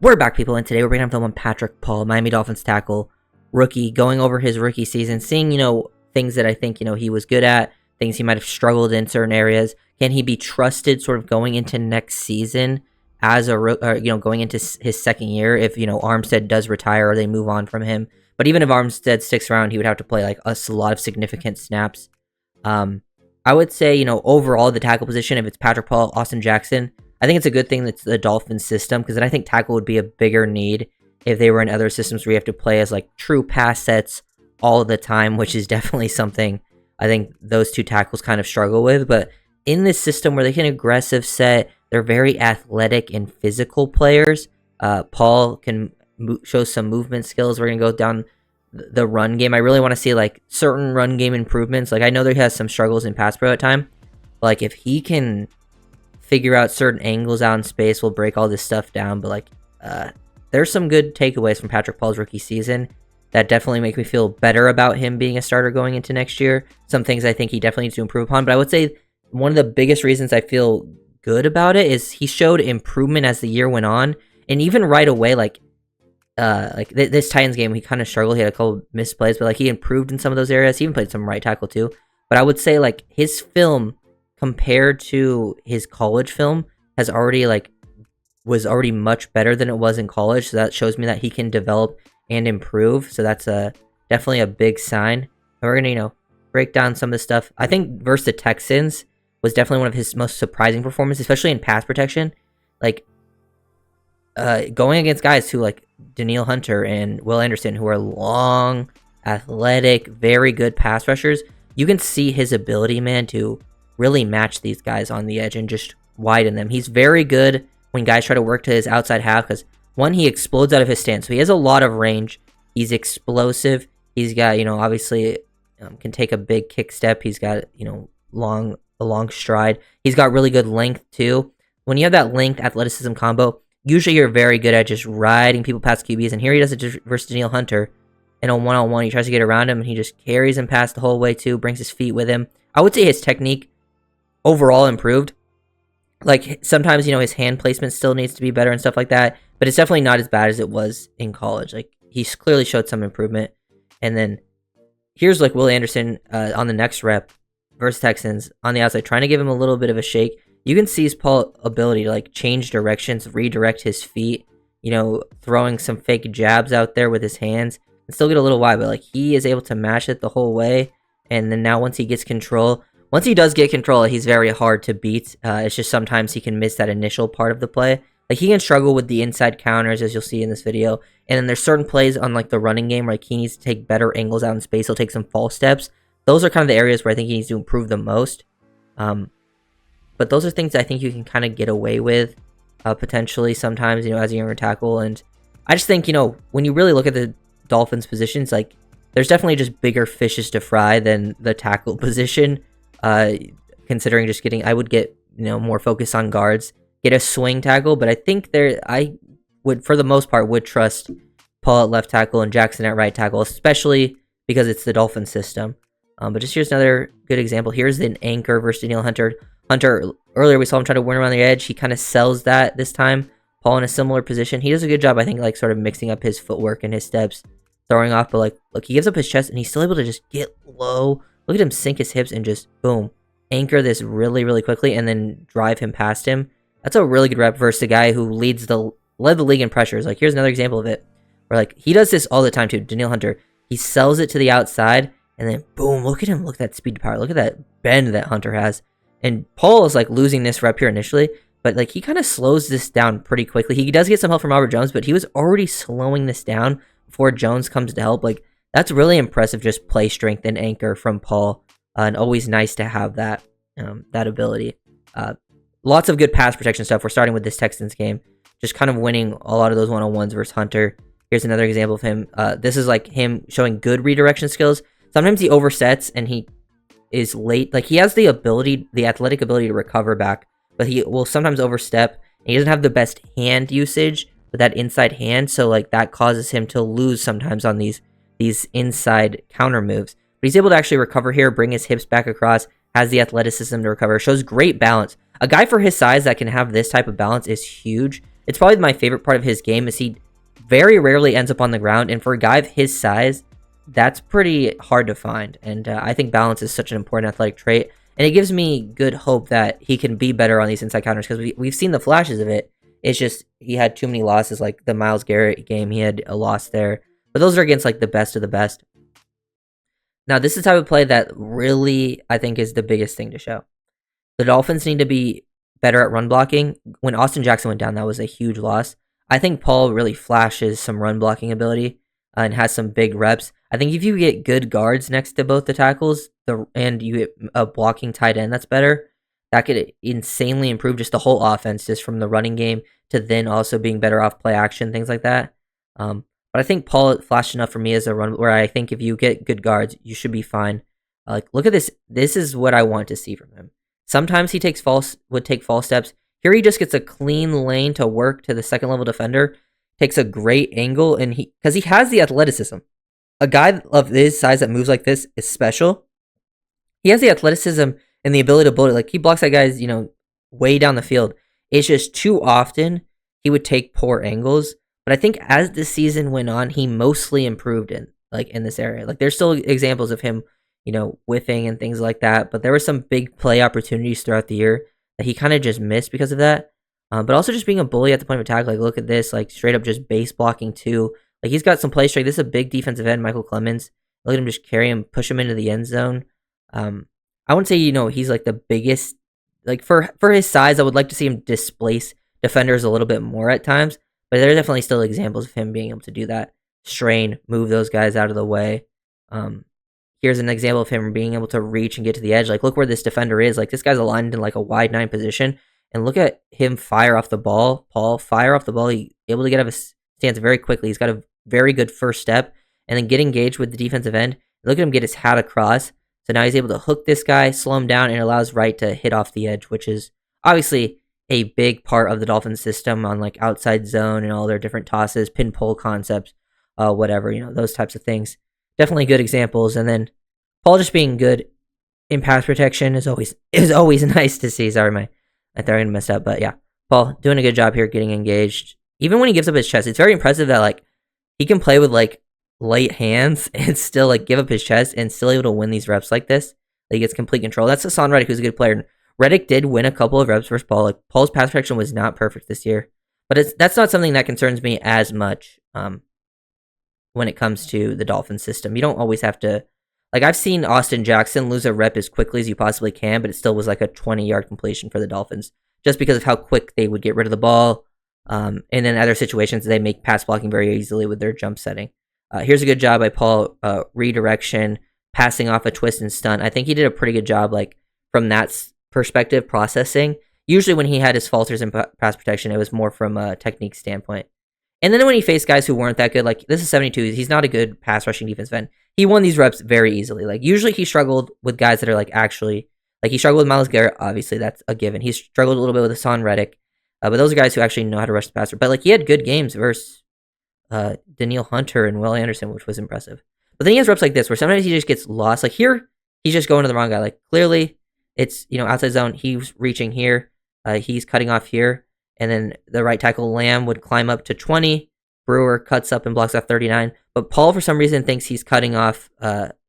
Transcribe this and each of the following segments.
We're back, people, and today we're bringing up film on Patrick Paul, Miami Dolphins tackle, rookie, going over his rookie season, seeing, things that I think, he was good at, things he might have struggled in certain areas. Can he be trusted sort of going into next season as going into his second year if, Armstead does retire or they move on from him? But even if Armstead sticks around, he would have to play like a lot of significant snaps. I would say, overall, the tackle position, if it's Patrick Paul, Austin Jackson, I think it's a good thing that's the Dolphins system, because then I think tackle would be a bigger need if they were in other systems where you have to play as like true pass sets all the time, which is definitely something I think those two tackles kind of struggle with. But in this system where they can aggressive set, they're very athletic and physical players. Paul can show some movement skills. We're going to go down the run game. I really want to see like certain run game improvements. Like I know there has some struggles in pass pro at time, but like if he can figure out certain angles out in space, we'll break all this stuff down. But like there's some good takeaways from Patrick Paul's rookie season that definitely make me feel better about him being a starter going into next year. Some things I think he definitely needs to improve upon, but I would say one of the biggest reasons I feel good about it is he showed improvement as the year went on. And even right away, this Titans game, he kind of struggled. He had a couple misplays, but like he improved in some of those areas. He even played some right tackle too. But I would say like his film compared to his college film was already much better than it was in college. So that shows me that he can develop and improve. So that's definitely a big sign. And we're gonna, break down some of the stuff. I think versus the Texans was definitely one of his most surprising performances, especially in pass protection. Like going against guys who like Danielle Hunter and Will Anderson, who are long, athletic, very good pass rushers. You can see his ability, man, to really match these guys on the edge and just widen them. He's very good when guys try to work to his outside half, because one, he explodes out of his stance, so he has a lot of range. He's explosive. He's got, obviously can take a big kick step. He's got, a long stride. He's got really good length too. When you have that length athleticism combo, usually you're very good at just riding people past QBs, and here he does it just versus Danielle Hunter. And on one-on-one, he tries to get around him, and he just carries him past the whole way too, brings his feet with him. I would say his technique overall improved. Like sometimes, his hand placement still needs to be better and stuff like that, but it's definitely not as bad as it was in college. Like he's clearly showed some improvement. And then here's like Will Anderson on the next rep versus Texans on the outside, trying to give him a little bit of a shake. You can see his Paul's ability to like change directions, redirect his feet, throwing some fake jabs out there with his hands and still get a little wide, but like he is able to match it the whole way. And then now once he does get control, he's very hard to beat. It's just sometimes he can miss that initial part of the play. Like he can struggle with the inside counters, as you'll see in this video. And then there's certain plays on like the running game where like, he needs to take better angles out in space. He'll take some false steps. Those are kind of the areas where I think he needs to improve the most. But those are things I think you can kind of get away with potentially sometimes, as a younger tackle. And I just think, when you really look at the Dolphins positions, like there's definitely just bigger fishes to fry than the tackle position. Considering just I would get, more focus on guards, get a swing tackle. But I think I would, for the most part, would trust Paul at left tackle and Jackson at right tackle, especially because it's the Dolphins system. But just here's another good example. Here's an anchor versus Danielle Hunter. Earlier we saw him try to win around the edge. He kind of sells that this time. Paul in a similar position. He does a good job, I think, like sort of mixing up his footwork and his steps, throwing off. But like, look, he gives up his chest and he's still able to just get low. Look at him sink his hips and just boom, anchor this really, really quickly and then drive him past him. That's a really good rep versus the guy who led the league in pressures. Like here's another example of it where like he does this all the time too. Danielle Hunter, he sells it to the outside and then boom, look at him. Look at that speed to power. Look at that bend that Hunter has. And Paul is like losing this rep here initially, but like he kind of slows this down pretty quickly. He does get some help from Robert Jones, but he was already slowing this down before Jones comes to help. Like that's really impressive, just play strength and anchor from Paul, and always nice to have that ability. Lots of good pass protection stuff. We're starting with this Texans game, just kind of winning a lot of those one-on-ones versus Hunter. Here's another example of him. This is like him showing good redirection skills. Sometimes he oversets and he is late. Like he has the athletic ability to recover back, but he will sometimes overstep. And he doesn't have the best hand usage with that inside hand, so like that causes him to lose sometimes on these inside counter moves. But he's able to actually recover here, bring his hips back across, has the athleticism to recover, shows great balance. A guy for his size that can have this type of balance is huge. It's probably my favorite part of his game is he very rarely ends up on the ground, and for a guy of his size, that's pretty hard to find. And I think balance is such an important athletic trait, and it gives me good hope that he can be better on these inside counters because we've seen the flashes of it. It's just he had too many losses, like the Myles Garrett game, he had a loss there. But those are against like the best of the best. Now, this is the type of play that really, I think, is the biggest thing to show. The Dolphins need to be better at run blocking. When Austin Jackson went down, that was a huge loss. I think Paul really flashes some run blocking ability and has some big reps. I think if you get good guards next to both the tackles and you get a blocking tight end that's better, that could insanely improve just the whole offense, just from the running game to then also being better off play action, things like that. But I think Paul flashed enough for me as a run where I think if you get good guards, you should be fine. Like, look at this. This is what I want to see from him. Sometimes he would take false steps. Here he just gets a clean lane to work to the second level defender, takes a great angle, and because he has the athleticism. A guy of his size that moves like this is special. He has the athleticism and the ability to bullet. Like, he blocks that guy's, way down the field. It's just too often he would take poor angles. But I think as the season went on, he mostly improved in this area. Like, there's still examples of him, whiffing and things like that. But there were some big play opportunities throughout the year that he kind of just missed because of that. But also just being a bully at the point of attack. Like, look at this, like straight up just base blocking too. Like, he's got some play strength. This is a big defensive end, Michael Clemens. Look at him just carry him, push him into the end zone. I wouldn't say, he's like the biggest, like for his size, I would like to see him displace defenders a little bit more at times. But there are definitely still examples of him being able to do that. Strain, move those guys out of the way. Here's an example of him being able to reach and get to the edge. Like, look where this defender is. Like, this guy's aligned in like a wide 9 position. And look at him fire off the ball. Paul, fire off the ball. He's able to get out of his stance very quickly. He's got a very good first step. And then get engaged with the defensive end. Look at him get his hat across. So now he's able to hook this guy, slow him down, and allows Wright to hit off the edge, which is obviously a big part of the Dolphins system on like outside zone and all their different tosses, pin pull concepts, whatever, those types of things. Definitely good examples. And then Paul just being good in pass protection is always nice to see. Sorry, I thought I messed up, but yeah, Paul doing a good job here, getting engaged. Even when he gives up his chest, it's very impressive that like he can play with like light hands and still like give up his chest and still able to win these reps like this. Like, he gets complete control. That's Hassan Reddick, who's a good player. Reddick did win a couple of reps versus Paul. Like, Paul's pass protection was not perfect this year, but that's not something that concerns me as much when it comes to the Dolphins system. You don't always have to, like, I've seen Austin Jackson lose a rep as quickly as you possibly can, but it still was like a 20-yard completion for the Dolphins just because of how quick they would get rid of the ball. And then other situations, they make pass blocking very easily with their jump setting. Here's a good job by Paul, redirection, passing off a twist and stunt. I think he did a pretty good job, like, from that perspective, processing. Usually when he had his falters in pass protection, it was more from a technique standpoint. And then when he faced guys who weren't that good, like, this is 72, he's not a good pass rushing defensive end. He won these reps very easily. Like, usually he struggled with guys that are like actually, like, he struggled with Myles Garrett, obviously that's a given. He struggled a little bit with Hassan Reddick, but those are guys who actually know how to rush the passer. But like, he had good games versus Danielle Hunter and Will Anderson, which was impressive. But then he has reps like this where sometimes he just gets lost. Like, here, he's just going to the wrong guy. Like, clearly it's, outside zone. He's reaching here. He's cutting off here. And then the right tackle, Lamb, would climb up to 20. Brewer cuts up and blocks off 39. But Paul, for some reason, thinks he's cutting off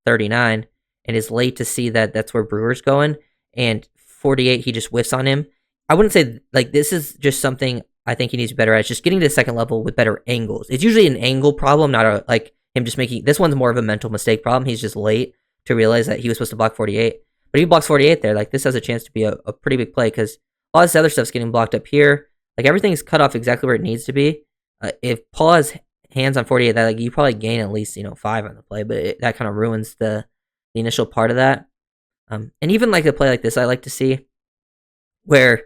39 and is late to see that that's where Brewer's going. And 48, he just whiffs on him. I wouldn't say, like, this is just something I think he needs to be better at. It's just getting to the second level with better angles. It's usually an angle problem, not like him just making... This one's more of a mental mistake problem. He's just late to realize that he was supposed to block 48. But if he blocks 48 there, like, this has a chance to be a pretty big play because all this other stuff's getting blocked up here. Like, everything's cut off exactly where it needs to be. If Paul has hands on 48, that, like, you probably gain at least, 5 on the play, but that kind of ruins the initial part of that. And even like a play like this, I like to see where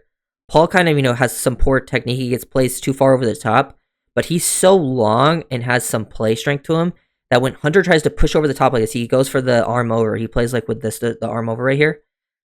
Paul kind of, has some poor technique. He gets placed too far over the top, but he's so long and has some play strength to him that when Hunter tries to push over the top like this, he goes for the arm over. He plays like with this, the arm over right here.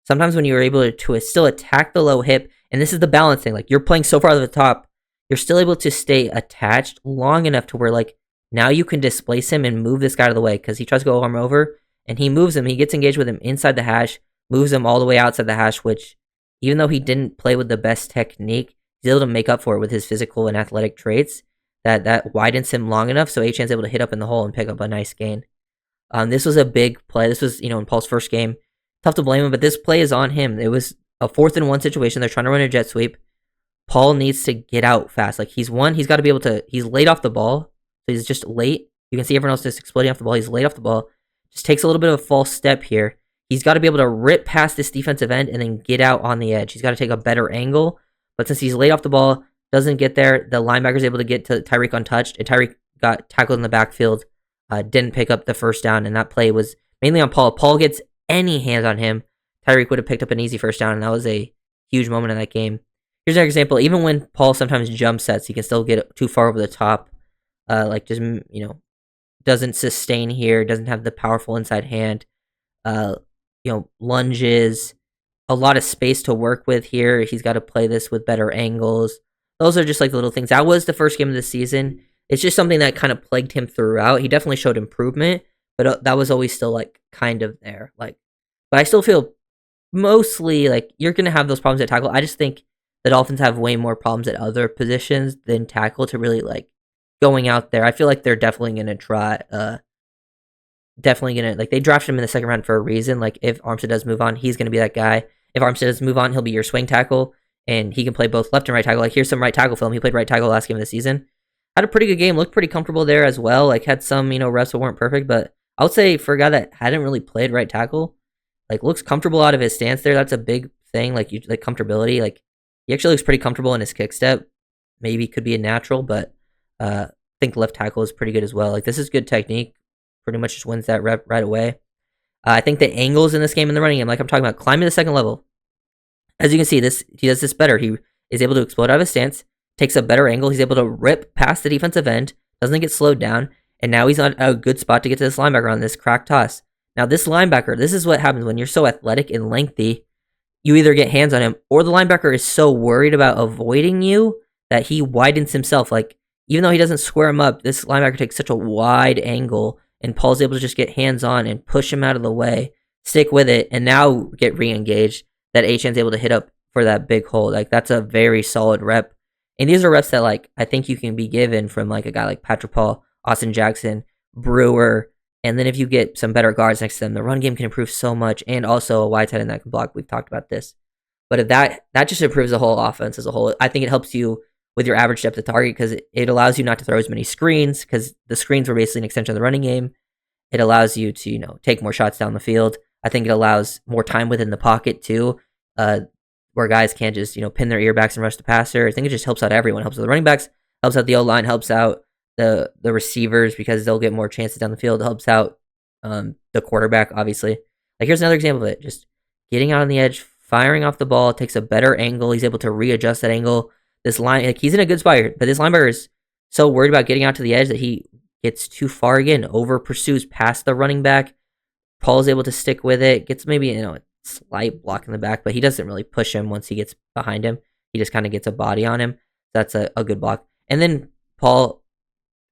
Sometimes when you're able to still attack the low hip, and this is the balance thing, like, you're playing so far over the top, you're still able to stay attached long enough to where, like, now you can displace him and move this guy out of the way because he tries to go arm over, and he moves him. He gets engaged with him inside the hash, moves him all the way outside the hash, which, even though he didn't play with the best technique, he's able to make up for it with his physical and athletic traits. That widens him long enough so Achane's able to hit up in the hole and pick up a nice gain. This was a big play. This was, in Paul's first game. Tough to blame him, but this play is on him. It was a 4th and 1 situation. They're trying to run a jet sweep. Paul needs to get out fast. Like, he's got to be able to, he's late off the ball. So he's just late. You can see everyone else just exploding off the ball. He's late off the ball. Just takes a little bit of a false step here. He's got to be able to rip past this defensive end and then get out on the edge. He's got to take a better angle. But since he's late off the ball, doesn't get there, the linebacker's able to get to Tyreek untouched. And Tyreek got tackled in the backfield. Didn't pick up the first down. And that play was mainly on Paul. Paul gets any hands on him, Tyreek would have picked up an easy first down. And that was a huge moment in that game. Here's an example. Even when Paul sometimes jump sets, he can still get too far over the top. Doesn't sustain here, doesn't have the powerful inside hand, lunges, a lot of space to work with here. He's got to play this with better angles. Those are just like the little things. That was the first game of the season. It's just something that kind of plagued him throughout. He definitely showed improvement, but that was always still like kind of there. But I still feel mostly like you're going to have those problems at tackle. I just think the Dolphins have way more problems at other positions than tackle to really like going out there. I feel like they're definitely going to try, they drafted him in the second round for a reason. Like, if Armstead does move on, he's going to be that guy. If Armstead does move on, he'll be your swing tackle, and he can play both left and right tackle. Like, here's some right tackle film. He played right tackle last game of the season. Had a pretty good game, looked pretty comfortable there as well. Like, had some, reps that weren't perfect, but I would say for a guy that hadn't really played right tackle, like, looks comfortable out of his stance there. That's a big thing, like comfortability. Like, he actually looks pretty comfortable in his kick step. Maybe could be a natural, but I think left tackle is pretty good as well. Like, this is good technique. Pretty much just wins that rep right away. I think the angles in this game in the running game, like I'm talking about, climbing the second level. As you can see, he does this better. He is able to explode out of his stance, takes a better angle. He's able to rip past the defensive end, doesn't get slowed down, and now he's on a good spot to get to this linebacker on this crack toss. Now, this linebacker, this is what happens when you're so athletic and lengthy. You either get hands on him, or the linebacker is so worried about avoiding you that he widens himself. Like, even though he doesn't square him up, this linebacker takes such a wide angle, and Paul's able to just get hands on and push him out of the way, stick with it, and now get re-engaged, that Achane's able to hit up for that big hole. Like, that's a very solid rep. And these are reps that, like, I think you can be given from, like, a guy like Patrick Paul, Austin Jackson, Brewer, and then if you get some better guards next to them, the run game can improve so much, and also a wide tight end that can block. We've talked about this. But if that just improves the whole offense as a whole. I think it helps you with your average depth of target because it allows you not to throw as many screens because the screens were basically an extension of the running game. It allows you to, take more shots down the field. I think it allows more time within the pocket too, where guys can't just, pin their ear backs and rush the passer. I think it just helps out everyone. It helps out the running backs, helps out the O-line, helps out the receivers because they'll get more chances down the field. It helps out the quarterback, obviously. Like, here's another example of it. Just getting out on the edge, firing off the ball, takes a better angle. He's able to readjust that angle. This line, like, he's in a good spot here, but this linebacker is so worried about getting out to the edge that he gets too far again, over pursues past the running back. Paul's able to stick with it, gets maybe, a slight block in the back, but he doesn't really push him once he gets behind him. He just kind of gets a body on him. That's a good block. And then Paul,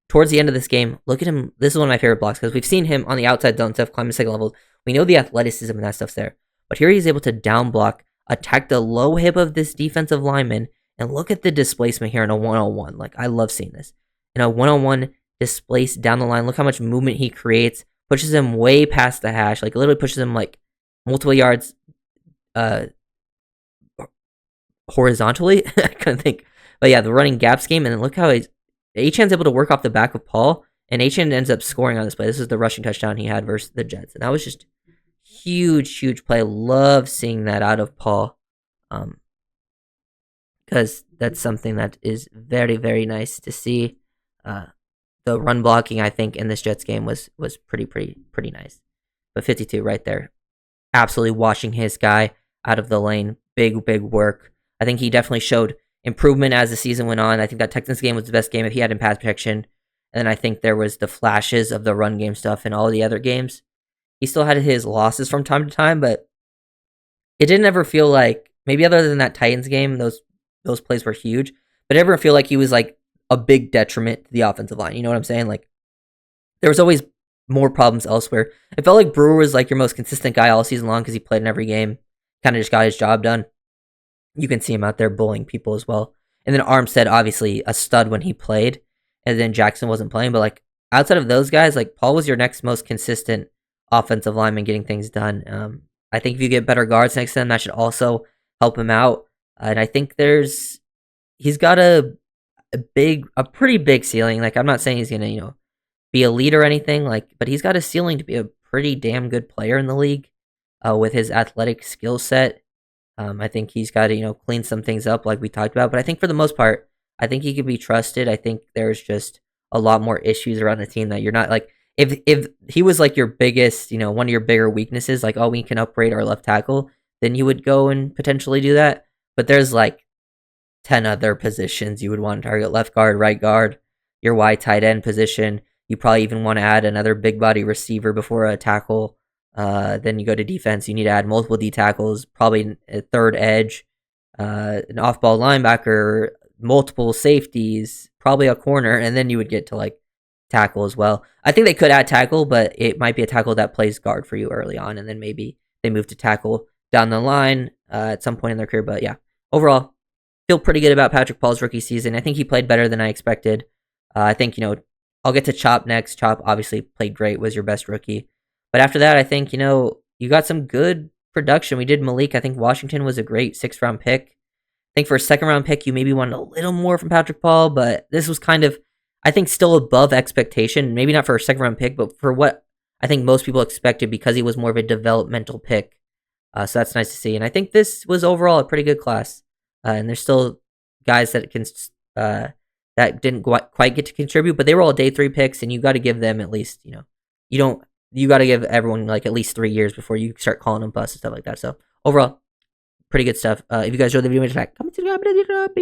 towards the end of this game, look at him. This is one of my favorite blocks because we've seen him on the outside zone stuff, climbing the second level. We know the athleticism and that stuff's there. But here he's able to down block, attack the low hip of this defensive lineman, and look at the displacement here in a one-on-one. Like, I love seeing this. In a one-on-one, displaced down the line. Look how much movement he creates. Pushes him way past the hash. Like, literally pushes him, like, multiple yards horizontally. I couldn't think. But yeah, the running gaps game. And then look how Achane's able to work off the back of Paul. And Achane ends up scoring on this play. This is the rushing touchdown he had versus the Jets. And that was just huge, huge play. Love seeing that out of Paul. Because that's something that is very, very nice to see. The run blocking, I think, in this Jets game was pretty nice. But 52 right there. Absolutely washing his guy out of the lane. Big, big work. I think he definitely showed improvement as the season went on. I think that Texans game was the best game if he had in pass protection. And then I think there was the flashes of the run game stuff in all the other games. He still had his losses from time to time, but it didn't ever feel like, maybe other than that Titans game, those plays were huge, but it didn't feel like he was like a big detriment to the offensive line. You know what I'm saying? Like, there was always more problems elsewhere. It felt like Brewer was like your most consistent guy all season long because he played in every game, kind of just got his job done. You can see him out there bullying people as well. And then Armstead, obviously a stud when he played, and then Jackson wasn't playing. But like outside of those guys, like Paul was your next most consistent offensive lineman getting things done. I think if you get better guards next to him, that should also help him out. And I think he's got a pretty big ceiling. Like I'm not saying he's gonna be a lead or anything like, but he's got a ceiling to be a pretty damn good player in the league with his athletic skill set. I think he's got to clean some things up like we talked about, but I think for the most part, I think he can be trusted. I think there's just a lot more issues around the team that you're not like. If he was like your biggest, one of your bigger weaknesses, like oh we can upgrade our left tackle, then you would go and potentially do that. But there's like 10 other positions you would want to target: left guard, right guard, your wide tight end position. You probably even want to add another big body receiver before a tackle. Then you go to defense. You need to add multiple D tackles, probably a third edge, an off ball linebacker, multiple safeties, probably a corner, and then you would get to like tackle as well. I think they could add tackle, but it might be a tackle that plays guard for you early on, and then maybe they move to tackle down the line at some point in their career. But yeah, overall, feel pretty good about Patrick Paul's rookie season. I think he played better than I expected. I think I'll get to Chop next. Chop obviously played great, was your best rookie. But after that, I think, you got some good production. We did Malik. I think Washington was a great 6th-round pick. I think for a 2nd-round pick, you maybe wanted a little more from Patrick Paul, but this was kind of, I think, still above expectation. Maybe not for a 2nd-round pick, but for what I think most people expected because he was more of a developmental pick. So that's nice to see. And I think this was overall a pretty good class. And there's still guys that that didn't quite get to contribute, but they were all day 3 picks, and you got to give them at least, you got to give everyone like at least 3 years before you start calling them busts and stuff like that. So overall, pretty good stuff. If you guys enjoyed the video, comment, subscribe,